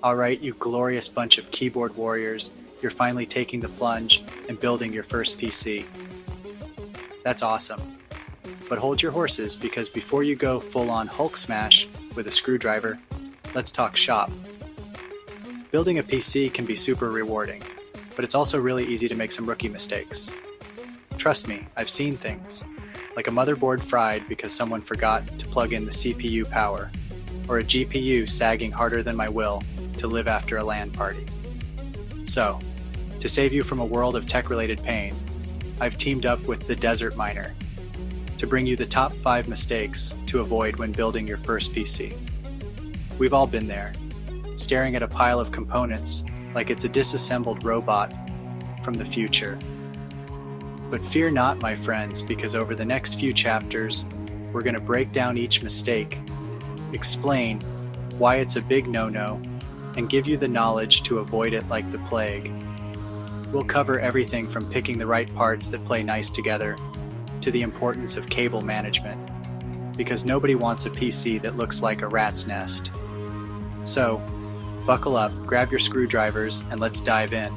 Alright, you glorious bunch of keyboard warriors, you're finally taking the plunge and building your first PC. That's awesome. But hold your horses, because before you go full-on Hulk smash with a screwdriver, let's talk shop. Building a PC can be super rewarding, but it's also really easy to make some rookie mistakes. Trust me, I've seen things, like a motherboard fried because someone forgot to plug in the CPU power, or a GPU sagging harder than my will to live after a LAN party. So, to save you from a world of tech-related pain, I've teamed up with the Desert Miner to bring you the top 5 mistakes to avoid when building your first PC. We've all been there, staring at a pile of components like it's a disassembled robot from the future. But fear not, my friends, because over the next few chapters, we're going to break down each mistake, explain why it's a big no-no, and give you the knowledge to avoid it like the plague. We'll cover everything from picking the right parts that play nice together to the importance of cable management, because nobody wants a PC that looks like a rat's nest. So, buckle up, grab your screwdrivers, and let's dive in.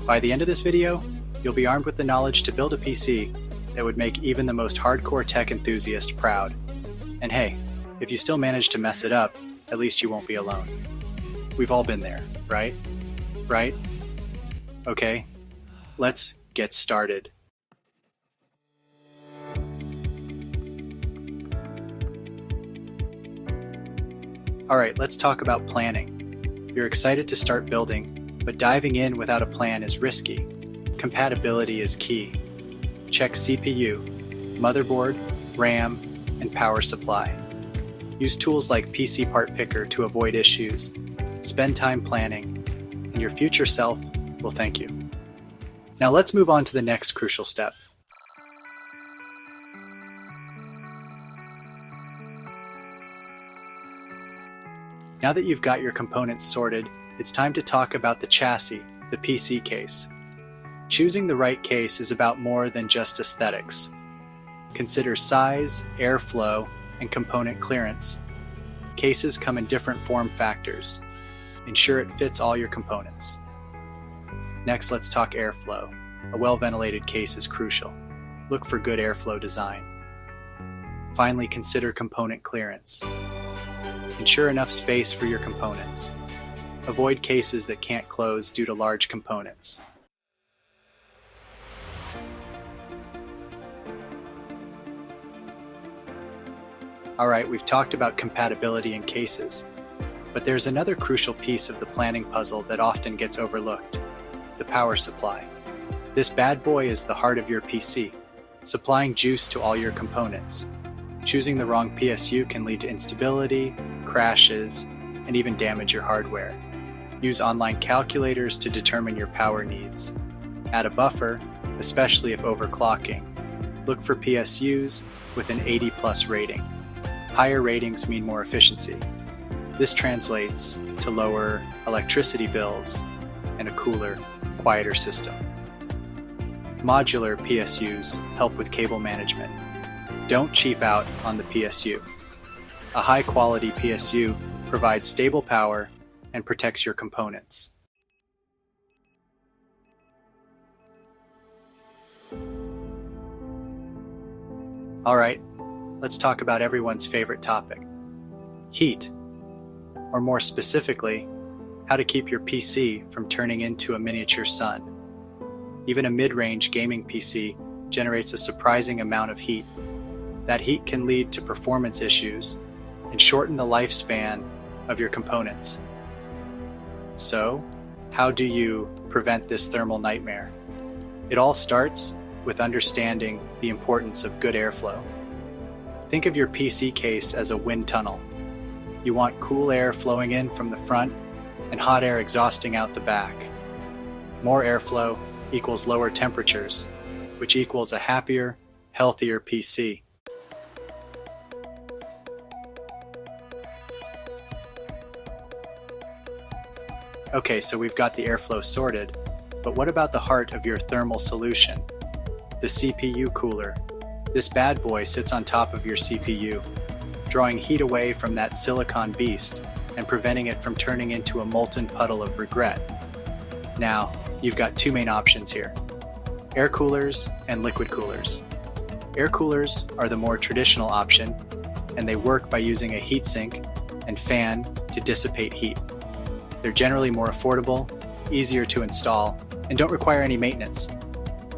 By the end of this video, you'll be armed with the knowledge to build a PC that would make even the most hardcore tech enthusiast proud. And hey, if you still manage to mess it up, at least you won't be alone. We've all been there, right? Right? Okay, let's get started. Alright, let's talk about planning. You're excited to start building, but diving in without a plan is risky. Compatibility is key. Check CPU, motherboard, RAM, and power supply. Use tools like PC Part Picker to avoid issues. Spend time planning, and your future self will thank you. Now let's move on to the next crucial step. Now that you've got your components sorted, it's time to talk about the chassis, the PC case. Choosing the right case is about more than just aesthetics. Consider size, airflow, and component clearance. Cases come in different form factors. Ensure it fits all your components. Next, let's talk airflow. A well-ventilated case is crucial. Look for good airflow design. Finally, consider component clearance. Ensure enough space for your components. Avoid cases that can't close due to large components. Alright, we've talked about compatibility in cases, but there's another crucial piece of the planning puzzle that often gets overlooked: the power supply. This bad boy is the heart of your PC, supplying juice to all your components. Choosing the wrong PSU can lead to instability, crashes, and even damage your hardware. Use online calculators to determine your power needs. Add a buffer, especially if overclocking. Look for PSUs with an 80+ rating. Higher ratings mean more efficiency. This translates to lower electricity bills and a cooler, quieter system. Modular PSUs help with cable management. Don't cheap out on the PSU. A high-quality PSU provides stable power and protects your components. Alright, let's talk about everyone's favorite topic: heat. Or more specifically, how to keep your PC from turning into a miniature sun. Even a mid-range gaming PC generates a surprising amount of heat. That heat can lead to performance issues and shorten the lifespan of your components. So, how do you prevent this thermal nightmare? It all starts with understanding the importance of good airflow. Think of your PC case as a wind tunnel. You want cool air flowing in from the front and hot air exhausting out the back. More airflow equals lower temperatures, which equals a happier, healthier PC. Okay, so we've got the airflow sorted, but what about the heart of your thermal solution? The CPU cooler. This bad boy sits on top of your CPU, drawing heat away from that silicon beast and preventing it from turning into a molten puddle of regret. Now, you've got two main options here: air coolers and liquid coolers. Air coolers are the more traditional option, and they work by using a heatsink and fan to dissipate heat. They're generally more affordable, easier to install, and don't require any maintenance.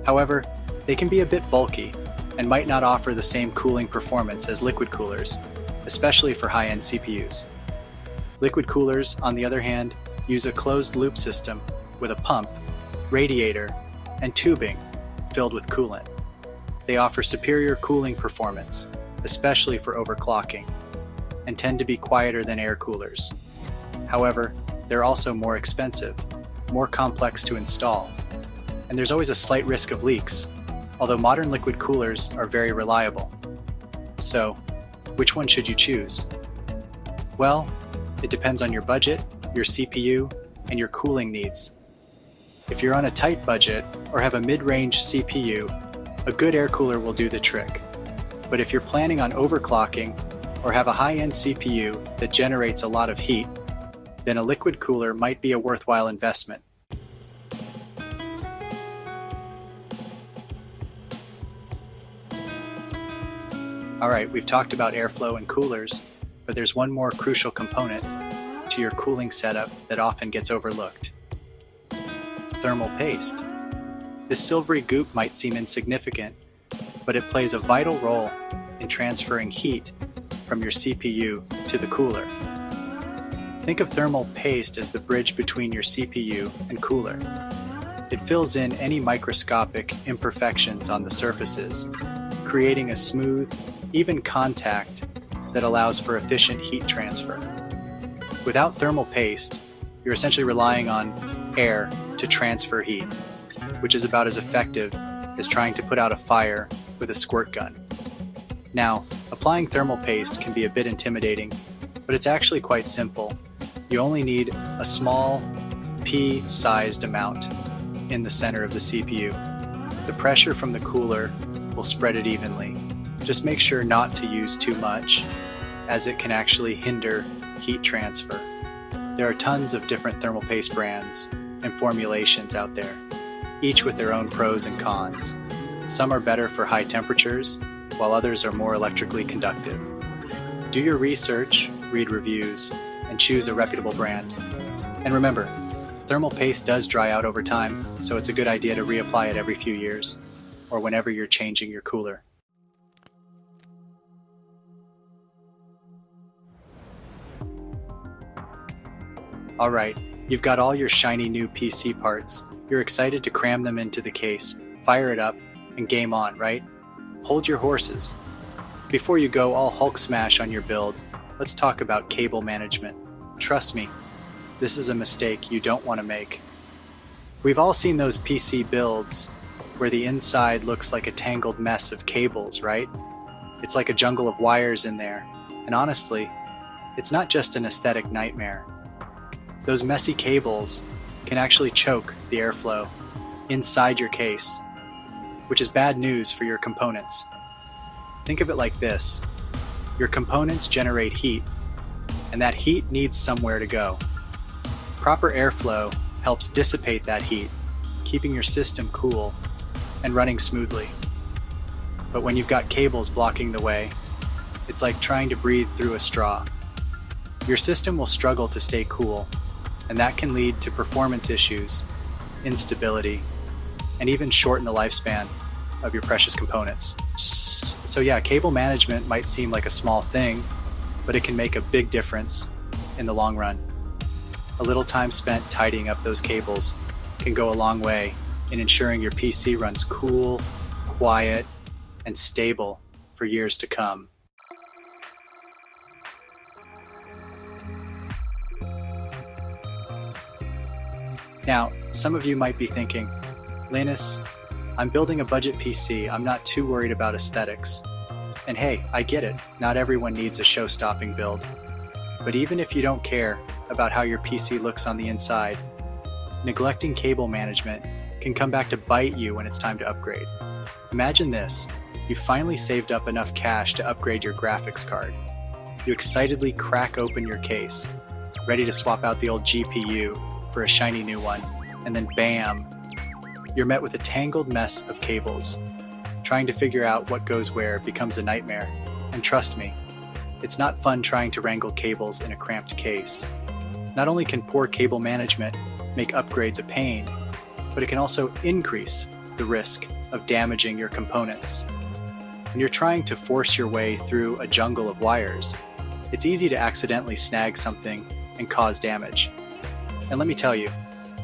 However, they can be a bit bulky and might not offer the same cooling performance as liquid coolers, especially for high-end CPUs. Liquid coolers, on the other hand, use a closed-loop system with a pump, radiator, and tubing filled with coolant. They offer superior cooling performance, especially for overclocking, and tend to be quieter than air coolers. However, they're also more expensive, more complex to install, and there's always a slight risk of leaks, although modern liquid coolers are very reliable. So, which one should you choose? Well, it depends on your budget, your CPU, and your cooling needs. If you're on a tight budget or have a mid-range CPU, a good air cooler will do the trick. But if you're planning on overclocking or have a high-end CPU that generates a lot of heat, then a liquid cooler might be a worthwhile investment. Alright, we've talked about airflow and coolers, but there's one more crucial component to your cooling setup that often gets overlooked: thermal paste. This silvery goop might seem insignificant, but it plays a vital role in transferring heat from your CPU to the cooler. Think of thermal paste as the bridge between your CPU and cooler. It fills in any microscopic imperfections on the surfaces, creating a smooth, even contact that allows for efficient heat transfer. Without thermal paste, you're essentially relying on air to transfer heat, which is about as effective as trying to put out a fire with a squirt gun. Now, applying thermal paste can be a bit intimidating, but it's actually quite simple. You only need a small, pea-sized amount in the center of the CPU. The pressure from the cooler will spread it evenly. Just make sure not to use too much, as it can actually hinder heat transfer. There are tons of different thermal paste brands and formulations out there, each with their own pros and cons. Some are better for high temperatures, while others are more electrically conductive. Do your research, read reviews, and choose a reputable brand. And remember, thermal paste does dry out over time, so it's a good idea to reapply it every few years, or whenever you're changing your cooler. Alright, you've got all your shiny new PC parts. You're excited to cram them into the case, fire it up, and game on, right? Hold your horses. Before you go all Hulk smash on your build, let's talk about cable management. Trust me, this is a mistake you don't want to make. We've all seen those PC builds where the inside looks like a tangled mess of cables, right? It's like a jungle of wires in there, and honestly, it's not just an aesthetic nightmare. Those messy cables can actually choke the airflow inside your case, which is bad news for your components. Think of it like this: your components generate heat, and that heat needs somewhere to go. Proper airflow helps dissipate that heat, keeping your system cool and running smoothly. But when you've got cables blocking the way, it's like trying to breathe through a straw. Your system will struggle to stay cool, and that can lead to performance issues, instability, and even shorten the lifespan of your precious components. So yeah, cable management might seem like a small thing, but it can make a big difference in the long run. A little time spent tidying up those cables can go a long way in ensuring your PC runs cool, quiet, and stable for years to come. Now, some of you might be thinking, Linus, I'm building a budget PC, I'm not too worried about aesthetics. And hey, I get it, not everyone needs a show-stopping build. But even if you don't care about how your PC looks on the inside, neglecting cable management can come back to bite you when it's time to upgrade. Imagine this: you finally saved up enough cash to upgrade your graphics card. You excitedly crack open your case, ready to swap out the old GPU for a shiny new one, and then bam, you're met with a tangled mess of cables. Trying to figure out what goes where becomes a nightmare, and trust me, it's not fun trying to wrangle cables in a cramped case. Not only can poor cable management make upgrades a pain, but it can also increase the risk of damaging your components. When you're trying to force your way through a jungle of wires, it's easy to accidentally snag something and cause damage. And let me tell you,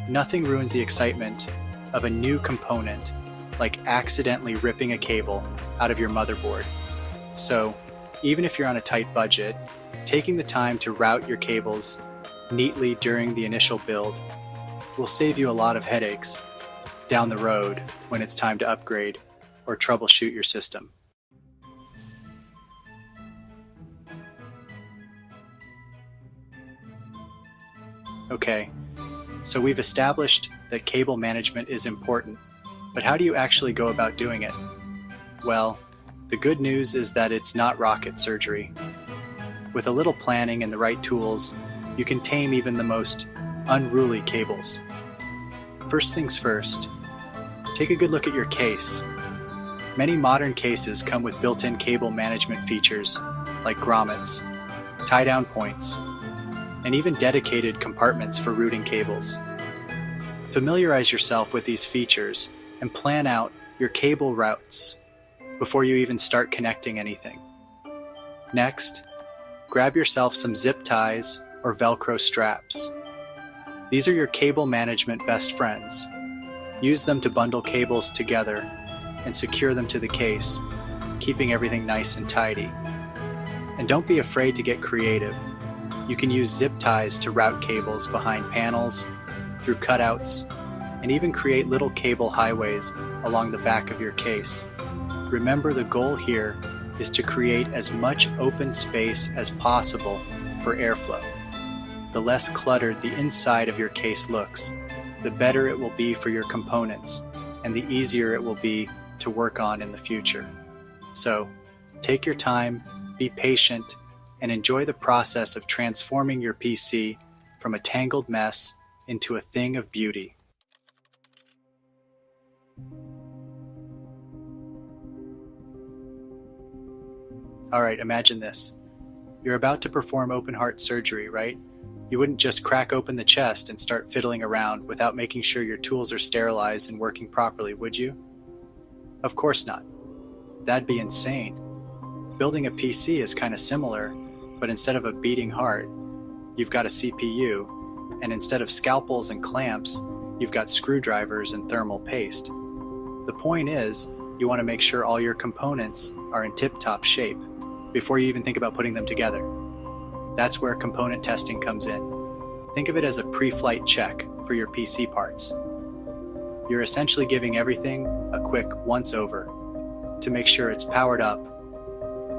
nothing ruins the excitement of a new component like accidentally ripping a cable out of your motherboard. So, even if you're on a tight budget, taking the time to route your cables neatly during the initial build will save you a lot of headaches down the road when it's time to upgrade or troubleshoot your system. Okay, so we've established that cable management is important, but how do you actually go about doing it? Well, the good news is that it's not rocket surgery. With a little planning and the right tools, you can tame even the most unruly cables. First things first, take a good look at your case. Many modern cases come with built-in cable management features like grommets, tie-down points, and even dedicated compartments for routing cables. Familiarize yourself with these features and plan out your cable routes before you even start connecting anything. Next, grab yourself some zip ties or Velcro straps. These are your cable management best friends. Use them to bundle cables together and secure them to the case, keeping everything nice and tidy. And don't be afraid to get creative. You can use zip ties to route cables behind panels, through cutouts, and even create little cable highways along the back of your case. Remember, the goal here is to create as much open space as possible for airflow. The less cluttered the inside of your case looks, the better it will be for your components, and the easier it will be to work on in the future. So, take your time, be patient, and enjoy the process of transforming your PC from a tangled mess into a thing of beauty. Alright, imagine this. You're about to perform open heart surgery, right? You wouldn't just crack open the chest and start fiddling around without making sure your tools are sterilized and working properly, would you? Of course not. That'd be insane. Building a PC is kind of similar, but instead of a beating heart, you've got a CPU, and instead of scalpels and clamps, you've got screwdrivers and thermal paste. The point is, you want to make sure all your components are in tip-top shape before you even think about putting them together. That's where component testing comes in. Think of it as a pre-flight check for your PC parts. You're essentially giving everything a quick once-over to make sure it's powered up,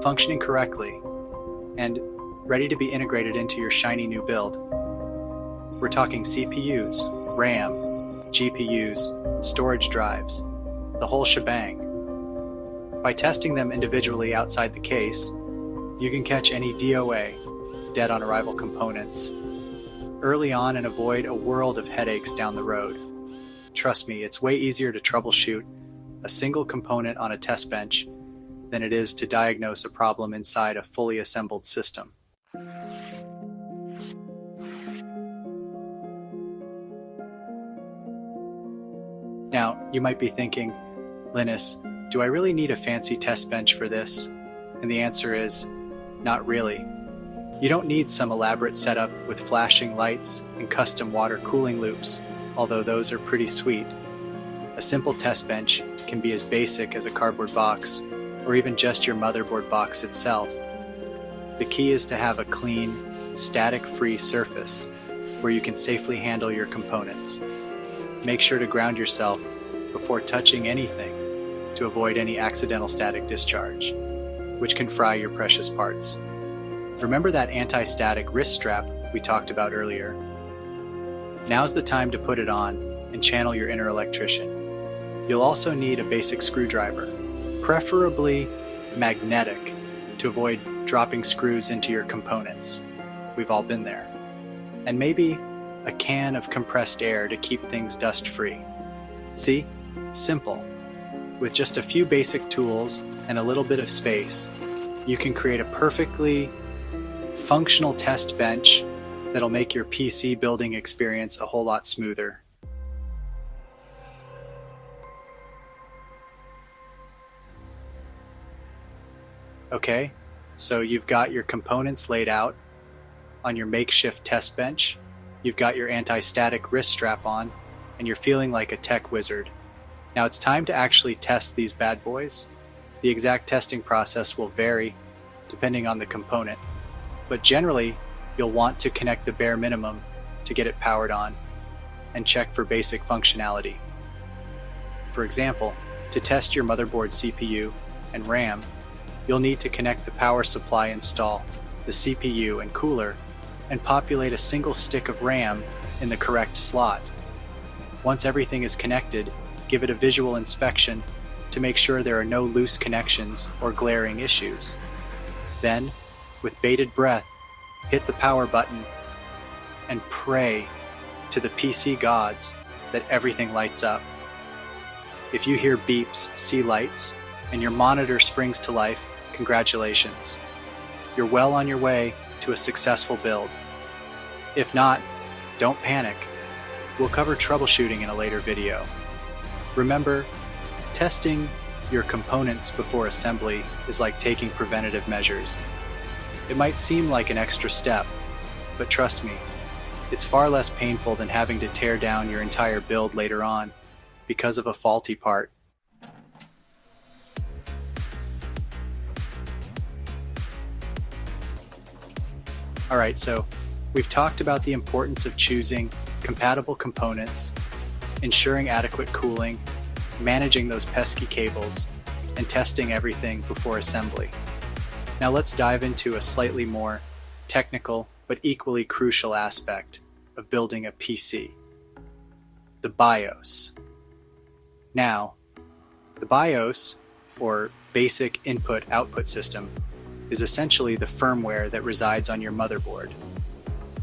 functioning correctly, and ready to be integrated into your shiny new build. We're talking CPUs, RAM, GPUs, storage drives, the whole shebang. By testing them individually outside the case, you can catch any DOA, dead on arrival components, early on and avoid a world of headaches down the road. Trust me, it's way easier to troubleshoot a single component on a test bench than it is to diagnose a problem inside a fully assembled system. Now, you might be thinking, Linus, do I really need a fancy test bench for this? And the answer is, not really. You don't need some elaborate setup with flashing lights and custom water cooling loops, although those are pretty sweet. A simple test bench can be as basic as a cardboard box, or even just your motherboard box itself. The key is to have a clean, static-free surface where you can safely handle your components. Make sure to ground yourself before touching anything to avoid any accidental static discharge, which can fry your precious parts. Remember that anti-static wrist strap we talked about earlier? Now's the time to put it on and channel your inner electrician. You'll also need a basic screwdriver, preferably magnetic, to avoid dropping screws into your components. We've all been there. and maybe a can of compressed air to keep things dust-free. See? Simple. With just a few basic tools and a little bit of space, you can create a perfectly functional test bench that'll make your PC building experience a whole lot smoother. Okay, so you've got your components laid out on your makeshift test bench, you've got your anti-static wrist strap on, and you're feeling like a tech wizard. Now it's time to actually test these bad boys. The exact testing process will vary depending on the component, but generally you'll want to connect the bare minimum to get it powered on and check for basic functionality. For example, to test your motherboard CPU and RAM, you'll need to connect the power supply, install the CPU and cooler, and populate a single stick of RAM in the correct slot. Once everything is connected, give it a visual inspection to make sure there are no loose connections or glaring issues. Then, with bated breath, hit the power button and pray to the PC gods that everything lights up. If you hear beeps, see lights, and your monitor springs to life, congratulations. You're well on your way to a successful build. If not, don't panic. We'll cover troubleshooting in a later video. Remember, testing your components before assembly is like taking preventative measures. It might seem like an extra step, but trust me, it's far less painful than having to tear down your entire build later on because of a faulty part. Alright, so we've talked about the importance of choosing compatible components, ensuring adequate cooling, managing those pesky cables, and testing everything before assembly. Now let's dive into a slightly more technical but equally crucial aspect of building a PC: the BIOS. Now, the BIOS, or Basic Input-Output System, is essentially the firmware that resides on your motherboard.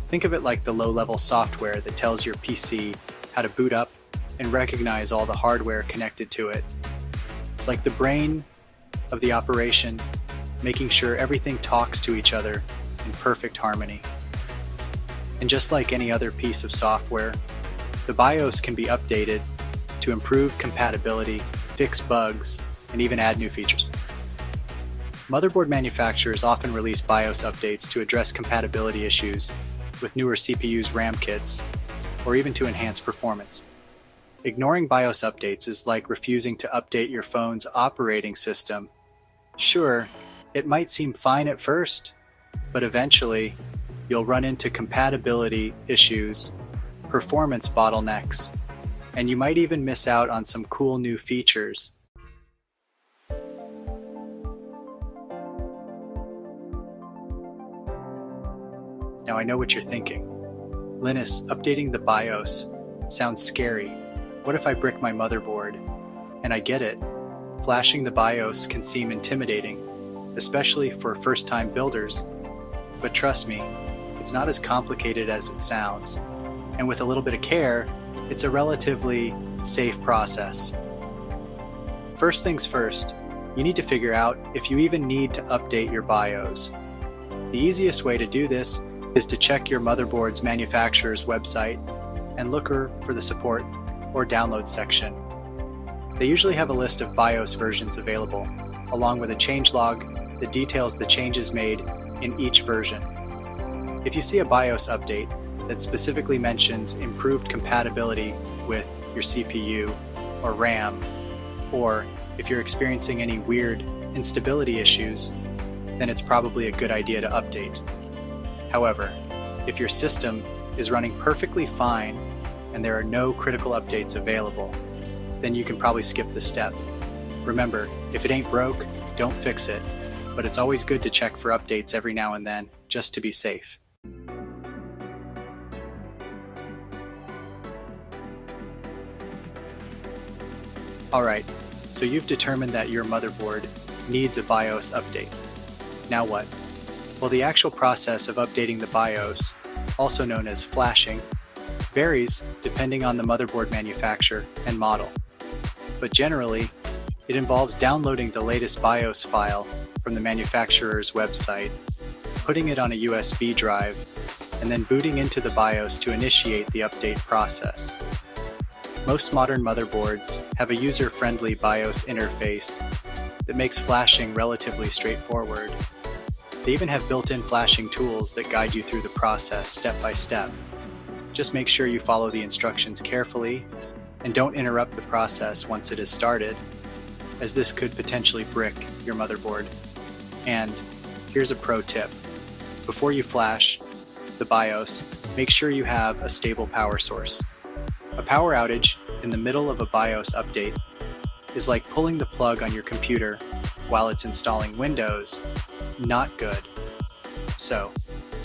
Think of it like the low-level software that tells your PC how to boot up and recognize all the hardware connected to it. It's like the brain of the operation, making sure everything talks to each other in perfect harmony. And just like any other piece of software, the BIOS can be updated to improve compatibility, fix bugs, and even add new features. Motherboard manufacturers often release BIOS updates to address compatibility issues with newer CPUs, RAM kits, or even to enhance performance. Ignoring BIOS updates is like refusing to update your phone's operating system. Sure, it might seem fine at first, but eventually you'll run into compatibility issues, performance bottlenecks, and you might even miss out on some cool new features. Now I know what you're thinking. Linus, updating the BIOS sounds scary. What if I brick my motherboard? And I get it. Flashing the BIOS can seem intimidating, especially for first-time builders. But trust me, it's not as complicated as it sounds. And with a little bit of care, it's a relatively safe process. First things first, you need to figure out if you even need to update your BIOS. The easiest way to do this is to check your motherboard's manufacturer's website and look for the support or download section. They usually have a list of BIOS versions available, along with a changelog that details the changes made in each version. If you see a BIOS update that specifically mentions improved compatibility with your CPU or RAM, or if you're experiencing any weird instability issues, then it's probably a good idea to update. However, if your system is running perfectly fine and there are no critical updates available, then you can probably skip this step. Remember, if it ain't broke, don't fix it, but it's always good to check for updates every now and then, just to be safe. Alright, so you've determined that your motherboard needs a BIOS update. Now what? Well, the actual process of updating the BIOS also known as flashing, varies depending on the motherboard manufacturer and model. But generally, it involves downloading the latest BIOS file from the manufacturer's website, putting it on a USB drive, and then booting into the BIOS to initiate the update process. Most modern motherboards have a user-friendly BIOS interface that makes flashing relatively straightforward. They even have built-in flashing tools that guide you through the process step by step. Just make sure you follow the instructions carefully and don't interrupt the process once it is started, as this could potentially brick your motherboard. And here's a pro tip. Before you flash the BIOS, make sure you have a stable power source. A power outage in the middle of a BIOS update is like pulling the plug on your computer while it's installing Windows. Not good. So,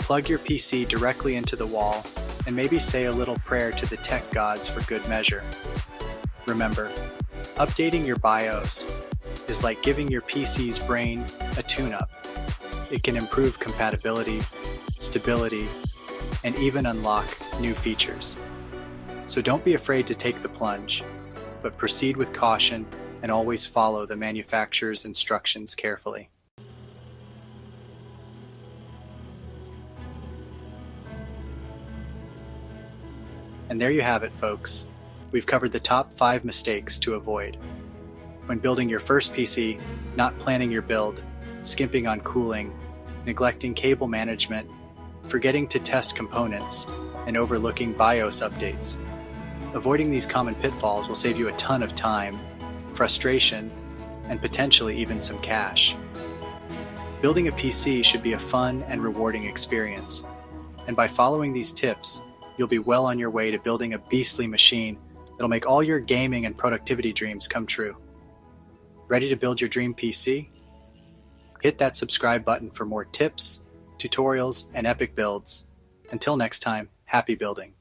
plug your PC directly into the wall and maybe say a little prayer to the tech gods for good measure. Remember, updating your BIOS is like giving your PC's brain a tune-up. It can improve compatibility, stability, and even unlock new features. So don't be afraid to take the plunge, but proceed with caution and always follow the manufacturer's instructions carefully. And there you have it, folks. We've covered the top 5 mistakes to avoid. When building your first PC, not planning your build, skimping on cooling, neglecting cable management, forgetting to test components, and overlooking BIOS updates. Avoiding these common pitfalls will save you a ton of time, frustration, and potentially even some cash. Building a PC should be a fun and rewarding experience, and by following these tips, you'll be well on your way to building a beastly machine that'll make all your gaming and productivity dreams come true. Ready to build your dream PC? Hit that subscribe button for more tips, tutorials, and epic builds. Until next time, happy building.